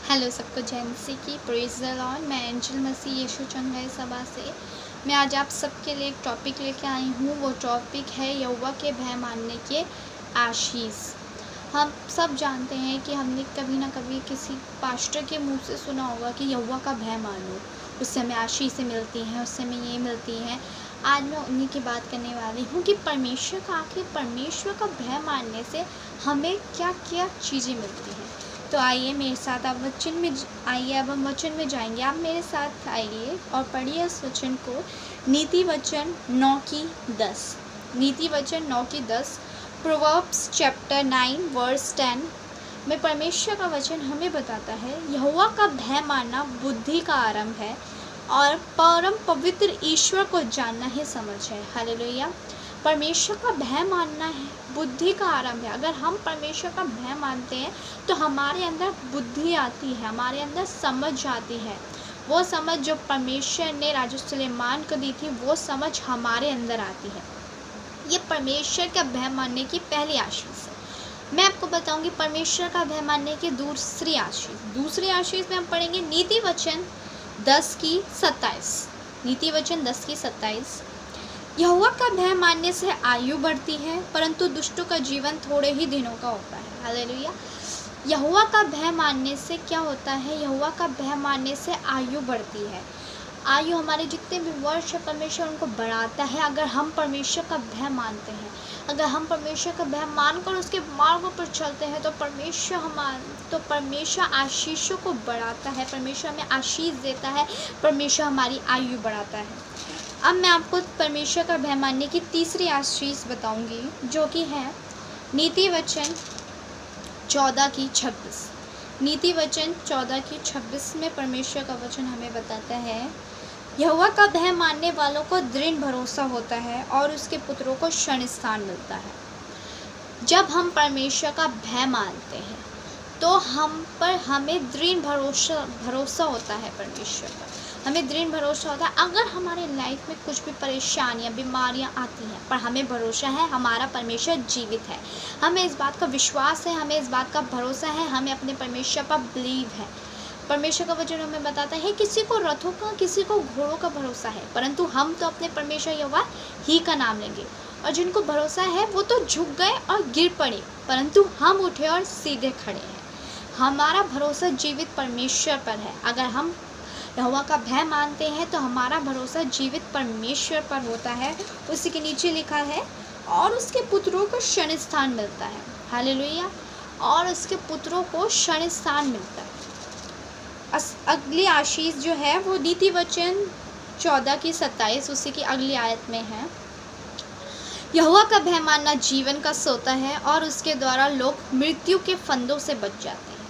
Hello सबको, जैनसी की praise the Lord. मैं एंजल मसीह यीशु चंगाई सभा से मैं आज आप सबके लिए एक टॉपिक लेके आई हूँ। वो टॉपिक है यहोवा के भय मानने के आशीष। हम सब जानते हैं कि हमने कभी ना कभी किसी पास्टर के मुंह से सुना होगा कि यहोवा का भय मानो, उससे हमें आशीषें मिलती हैं, उससे हमें ये मिलती हैं। आज मैं उन्हीं की बात करने वाली हूँ कि परमेश्वर का भय मानने से हमें क्या क्या चीज़ें मिलती हैं। तो आइए मेरे साथ आप वचन में आइए, अब हम वचन में जाएंगे। आप मेरे साथ आइए और पढ़िए उस वचन को। नीति वचन 9:10। नीति वचन 9:10 प्रोवर्ब्स चैप्टर 9 वर्स 10 में परमेश्वर का वचन हमें बताता है, यहोवा का भय मानना बुद्धि का आरंभ है और परम पवित्र ईश्वर को जानना ही समझ है। हालेलुया। परमेश्वर का भय मानना है बुद्धि का आरंभ है। अगर हम परमेश्वर का भय मानते हैं तो हमारे अंदर बुद्धि आती है, हमारे अंदर समझ आती है। वो समझ जो परमेश्वर ने राजा सुलेमान को दी थी, वो समझ हमारे अंदर आती है। ये परमेश्वर का भय मानने की पहली आशीष है। मैं आपको बताऊंगी परमेश्वर का भय मानने की दूसरी आशीष में हम पढ़ेंगे नीति वचन 10:27। नीति वचन 10:27। यहोवा का भय मानने से आयु बढ़ती है, परंतु दुष्टों का जीवन थोड़े ही दिनों का होता है। हालेलुया। यहोवा का भय मानने से क्या होता है? यहोवा का भय मानने से आयु बढ़ती है। आयु, हमारे जितने भी वर्ष है परमेश्वर उनको बढ़ाता है अगर हम परमेश्वर का भय मानते हैं। अगर हम परमेश्वर का भय मानकर उसके मार्गों पर चलते हैं तो परमेश्वर आशीषों को बढ़ाता है, परमेश्वर हमें आशीष देता है, परमेश्वर हमारी आयु बढ़ाता है। अब मैं आपको परमेश्वर का भय मानने की तीसरी आशीष बताऊंगी, जो कि है नीति वचन 14:26। नीति वचन 14:26 में परमेश्वर का वचन हमें बताता है, यहोवा का भय मानने वालों को दृढ़ भरोसा होता है और उसके पुत्रों को क्षण स्थान मिलता है। जब हम परमेश्वर का भय मानते हैं तो हमें दृढ़ भरोसा होता है। परमेश्वर पर हमें दृढ़ भरोसा होता है। अगर हमारे लाइफ में कुछ भी परेशानियां, बीमारियां आती हैं, पर हमें भरोसा है हमारा परमेश्वर जीवित है, हमें इस बात का विश्वास है, हमें इस बात का भरोसा है, हमें अपने परमेश्वर पर बिलीव है। परमेश्वर का वचन हमें बताता है, किसी को रथों का, किसी को घोड़ों का भरोसा है, परंतु हम तो अपने परमेश्वर यहोवा ही का नाम लेंगे। और जिनको भरोसा है वो तो झुक गए और गिर पड़े, परंतु हम उठे और सीधे खड़े हैं। हमारा भरोसा जीवित परमेश्वर पर है। अगर हम यहोवा का भय मानते हैं तो हमारा भरोसा जीवित परमेश्वर पर होता है। उसी के नीचे लिखा है, और उसके पुत्रों को क्षण स्थान मिलता है। हालेलुया। और उसके पुत्रों को क्षण स्थान मिलता है। अगली आशीष जो है वो नीति वचन 14:27, उसी की अगली आयत में है, यहोवा का भय मानना जीवन का सोता है और उसके द्वारा लोग मृत्यु के फंदों से बच जाते हैं।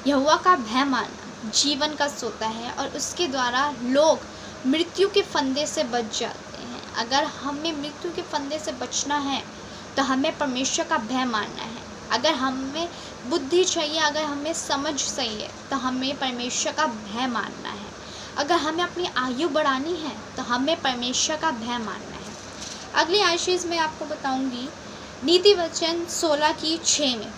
यहोवा का भय मानना जीवन का सोता है और उसके द्वारा लोग मृत्यु के फंदे से बच जाते हैं। अगर हमें मृत्यु के फंदे से बचना है तो हमें परमेश्वर का भय मानना है। अगर हमें बुद्धि चाहिए, अगर हमें समझ चाहिए, तो हमें परमेश्वर का भय मानना है। अगर हमें अपनी आयु बढ़ानी है तो हमें परमेश्वर का भय मानना है। अगली आशीष में आपको बताऊंगी नीति वचन 16:6 में,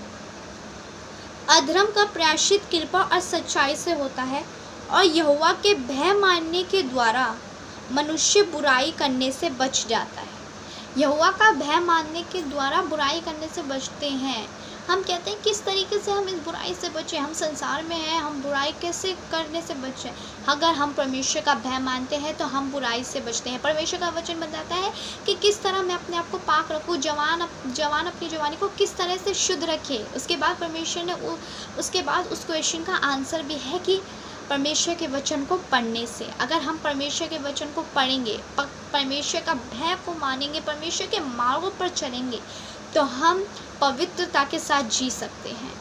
अधर्म का प्रायश्चित कृपा और सच्चाई से होता है और यहोवा के भय मानने के द्वारा मनुष्य बुराई करने से बच जाता है। यहोवा का भय मानने के द्वारा बुराई करने से बचते हैं। हम कहते हैं किस तरीके से हम इस बुराई से बचें, हम संसार में हैं, हम बुराई कैसे करने से बचें। अगर हम परमेश्वर का भय मानते हैं तो हम बुराई से बचते हैं। परमेश्वर का वचन बताता है कि किस तरह मैं अपने आप को पाक रखूँ, जवान अपनी जवानी को किस तरह से शुद्ध रखे। उसके बाद परमेश्वर ने उसके बाद उस क्वेश्चन का आंसर भी है कि परमेश्वर के वचन को पढ़ने से। अगर हम परमेश्वर के वचन को पढ़ेंगे, परमेश्वर का भय को मानेंगे, परमेश्वर के मार्गों पर चलेंगे, तो हम पवित्रता के साथ जी सकते हैं।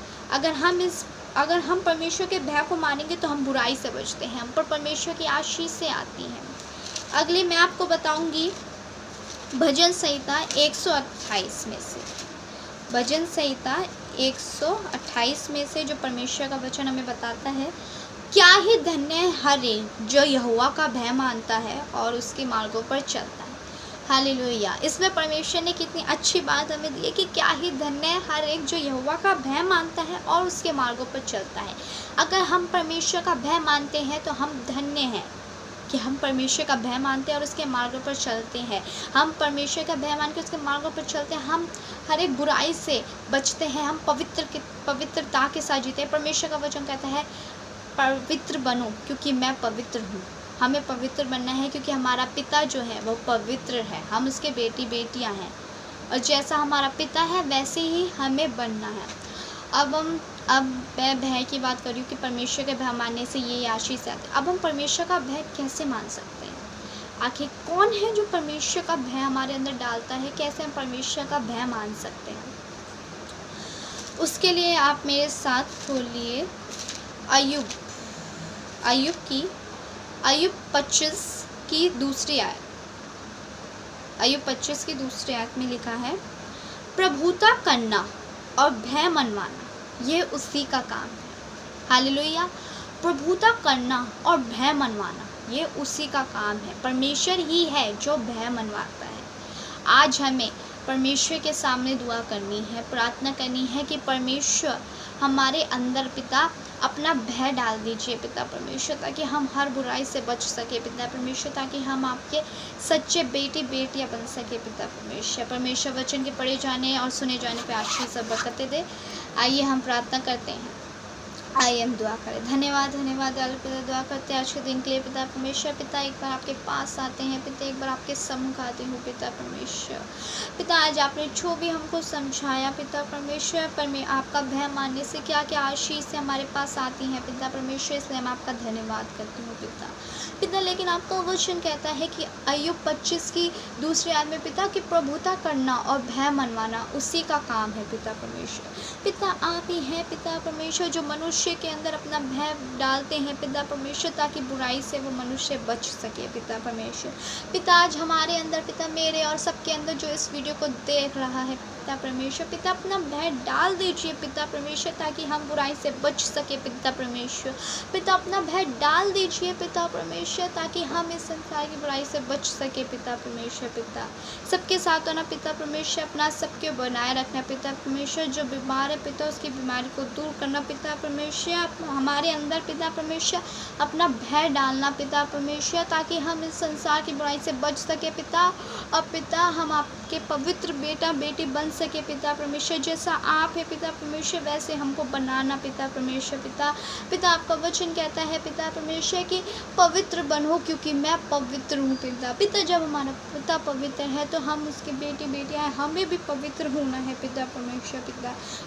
अगर हम परमेश्वर के भय को मानेंगे तो हम बुराई से बचते हैं, हम पर परमेश्वर की आशीष से आती हैं। अगली मैं आपको बताऊंगी भजन संहिता 128 में से। भजन संहिता 128 में से जो परमेश्वर का वचन हमें बताता है, क्या ही धन्य है हर एक जो यहोवा का भय मानता है और उसके मार्गों पर चलता है। हालेलुया। इसमें परमेश्वर ने कितनी अच्छी बात हमें दी है कि क्या ही धन्य है हर एक जो यहोवा का भय मानता है और उसके मार्गों पर चलता है। अगर हम परमेश्वर का भय मानते हैं तो हम धन्य हैं कि हम परमेश्वर का भय मानते हैं और उसके मार्गों पर चलते हैं। हम परमेश्वर का भय मान के उसके मार्गों पर चलते हैं। हम हर एक बुराई से बचते हैं। हम पवित्रता के साथ जीते हैं। परमेश्वर का वचन कहता है पवित्र बनो क्योंकि मैं पवित्र हूँ। हमें पवित्र बनना है क्योंकि हमारा पिता जो है वो पवित्र है। हम उसके बेटी बेटियाँ हैं और जैसा हमारा पिता है वैसे ही हमें बनना है। अब मैं भय की बात कर रही हूँ कि परमेश्वर के भय मानने से ये आशीष आती है। अब हम परमेश्वर का भय कैसे मान सकते हैं? आखिर कौन है जो परमेश्वर का भय हमारे अंदर डालता है? कैसे हम परमेश्वर का भय मान सकते हैं? उसके लिए आप मेरे साथ खोलिए अय्यूब 25 की दूसरी आयत। अय्यूब 25 की दूसरी आयत में लिखा है, प्रभुता करना और भय मनवाना ये उसी का काम है। हालेलुया। प्रभुता करना और भय मनवाना ये उसी का काम है। परमेश्वर ही है जो भय मनवाता है। आज हमें परमेश्वर के सामने दुआ करनी है, प्रार्थना करनी है कि परमेश्वर हमारे अंदर पिता अपना भय डाल दीजिए पिता परमेश्वर, ताकि हम हर बुराई से बच सके पिता परमेश्वर, ताकि हम आपके सच्चे बेटी बेटियां बन सके पिता परमेश्वर। परमेश्वर वचन के पढ़े जाने और सुने जाने पे आशीष और बरकतें दे। आइए हम प्रार्थना करते हैं। आइए हम दुआ करें। धन्यवाद पिता, दुआ करते हैं आज के दिन के लिए पिता परमेश्वर। पिता एक बार आपके पास आते हैं पिता, एक बार आपके सम्मुख आती हूँ पिता परमेश्वर। पिता आज आपने जो भी हमको समझाया पिता परमेश्वर, आपका भय मानने से क्या क्या आशीष से हमारे पास आती हैं पिता परमेश्वर, इसलिए मैं आपका धन्यवाद करती हूँ पिता। लेकिन आपका वचन कहता है कि अय्यूब 25 की दूसरी आयत में पिता की प्रभुता करना और भय मनवाना उसी का काम है पिता परमेश्वर। पिता आप ही हैं पिता परमेश्वर जो मनुष्य के अंदर अपना भय डालते हैं पिता परमेश्वर, ताकि बुराई से वो मनुष्य बच सके पिता परमेश्वर। पिता आज हमारे अंदर पिता, मेरे और सबके अंदर जो इस वीडियो को देख रहा है पिता परमेश्वर, पिता अपना भय डाल दीजिए पिता परमेश्वर, ताकि हम बुराई से बच सके पिता परमेश्वर। पिता अपना भय डाल दीजिए पिता परमेश्वर, ताकि हम इस संसार की बुराई से बच सके पिता परमेश्वर। पिता सबके साथ होना पिता परमेश्वर, अपना सबके बनाए रखना पिता परमेश्वर। जो बीमार है पिता उसकी बीमारी को दूर करना पिता परमेश्वर। हमारे अंदर पिता परमेश्वर अपना भय डालना पिता परमेश्वर, ताकि हम इस संसार की बुराई से बच सके पिता। और पिता हम आपके पवित्र बेटा बेटी बन सके पिता परमेश्वर। जैसा आप है पिता परमेश्वर वैसे हमको बनाना पिता परमेश्वर। पिता आपका वचन कहता है पिता परमेश्वर कि पवित्र बनो क्योंकि मैं पवित्र हूँ पिता। जब हमारा पिता पवित्र है तो हम उसके बेटी बेटियाँ हैं, हमें भी पवित्र होना है पिता परमेश्वर।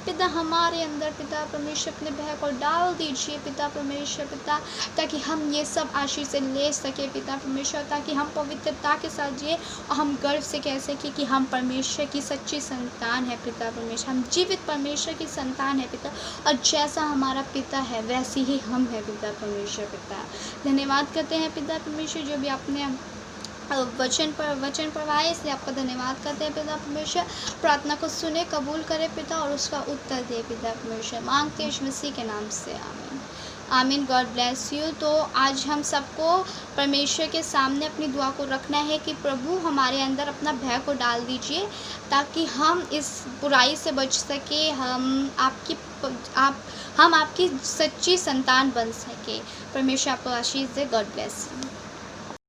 पिता हमारे अंदर पिता परमेश्वर अपने भय को डाल दीजिए पिता परमेश्वर पिता, ताकि हम ये सब आशीष से ले सके पिता परमेश्वर, ताकि हम पवित्रता के साथ जिए और हम गर्व से कह सके कि हम परमेश्वर की सच्ची संतान है पिता परमेश्वर। हम जीवित परमेश्वर की संतान है पिता, और जैसा हमारा पिता है वैसे ही हम है पिता परमेश्वर। धन्यवाद करते हैं पिता परमेश्वर जो भी आपने वचन पढ़वाए, इसलिए आपका धन्यवाद करते हैं पिता परमेश्वर। प्रार्थना को सुने, कबूल करे पिता और उसका उत्तर दे पिता परमेश्वर। मांगते हैं यीशु मसीह के नाम से, आमीन आमीन। God bless you. तो आज हम सबको परमेश्वर के सामने अपनी दुआ को रखना है कि प्रभु हमारे अंदर अपना भय को डाल दीजिए, ताकि हम इस बुराई से बच सके, हम आपकी सच्ची संतान बन सके। परमेश्वर आपको आशीष दे। God bless you.